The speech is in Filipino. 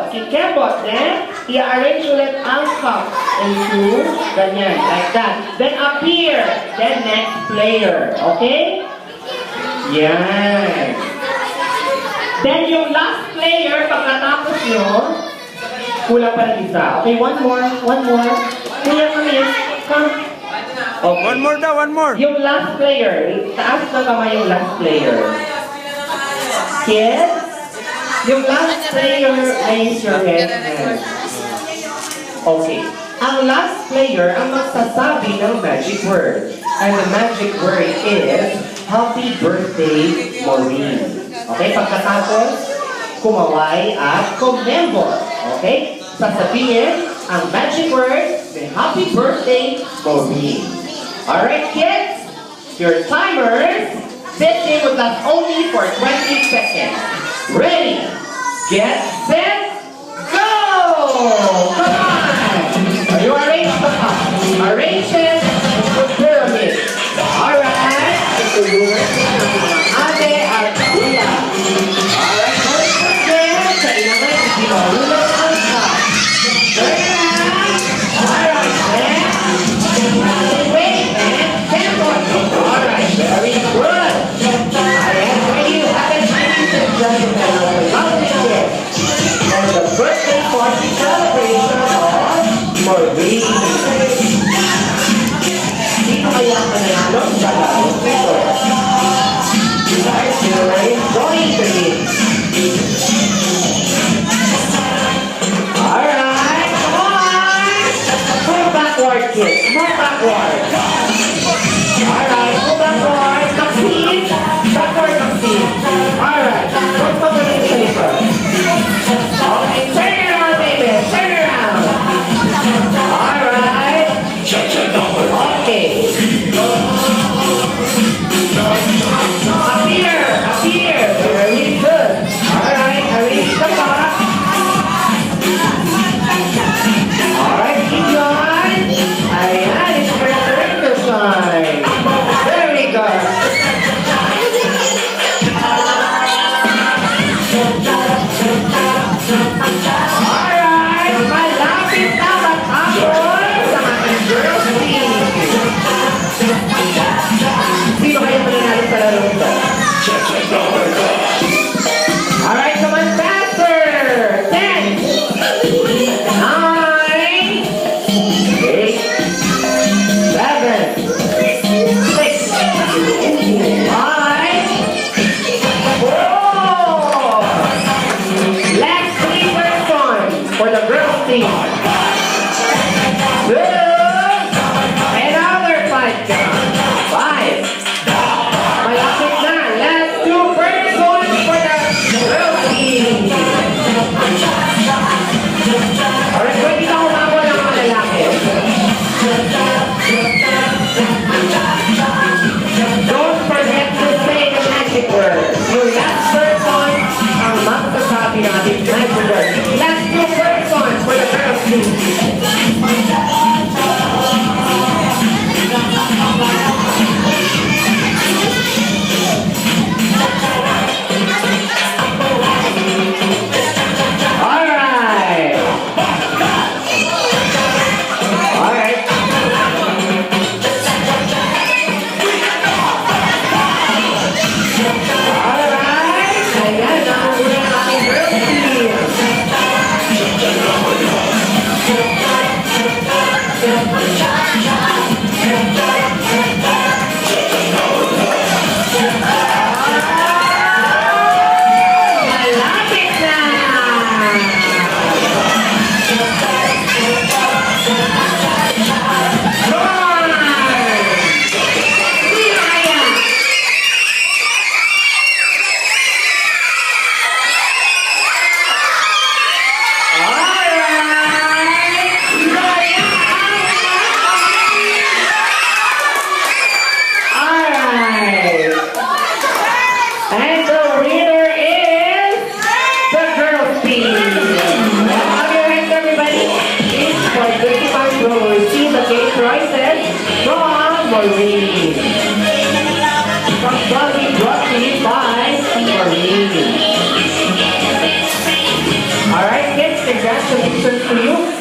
kikembot. Then, i-arrange ulit ang cup into ganyan, like that. Then, up here. Then, next player. Okay? Yan. Then, yung last player, pagkatapos nyo, kulang pa ng isa. Okay, one more. Kuya, come in. Come. Okay. One more daw, one more. Yung last player, taas na kamay yung last player. Kids, yung last player, raise your head. Okay. Ang last player ang magsasabi ng magic word. And the magic word is, Happy Birthday, Maureen. Okay, pagkatapos, kumaway at kumembor. Okay? Sasabihin ang magic word, Happy Birthday, Maureen. Alright, kids, your timers, this game would last only for 20 seconds. Ready, get set, go! Come on! Are you arranged the cup? Arrange it to pyramid. Alright, ate at kuya. Alright, don't forget, sa inamay, hindi mahulog ang cup. Turn around. Alright, then. Wait, and tempo. Alright, very good. Alright, where you have it, ladies and gentlemen, lovely kids. And the birthday party celebration of Maureen. Sino kaya ang mananalo sa lalong ito? Alright, sino enjoying the game? Alright, come on! Move backward, kids. Move backward. Alright, move backward. Succeed. Backward, succeed. Alright, don't focus on the paper. Okay, turn around, baby. Turn around. Alright. Okay. Up here. Very good. Alright, arrange the box. Alright, keep going. Ayan, it's for the director sign. Very good. Alright, malapit na matapos sa ating girls team. Sino kaya mananalo sa laro ito? Alright, come on faster! 10, 9, 8, 7, 6, 5, 4. Last 3 persons for the girls team. 2, another 5. 5. Malapit na. Last 2 persons for the girls team. Alright, pwede na umabot ng mga lalaki. Don't forget to say the magic word. Yung last person ang magsasabi ng ating magic word. Last 2 persons for the girls team. Alright. Alright. Alright. Ayan, nakahuli ang ating girls team. Malapit na. Come on. Sino kaya? Alright. And the winner is the girls team. Have your hands, everybody. Each participant will receive the cake prizes from Maureen. From Bobby brought to you by Maureen. Alright, kids. Congratulations to you.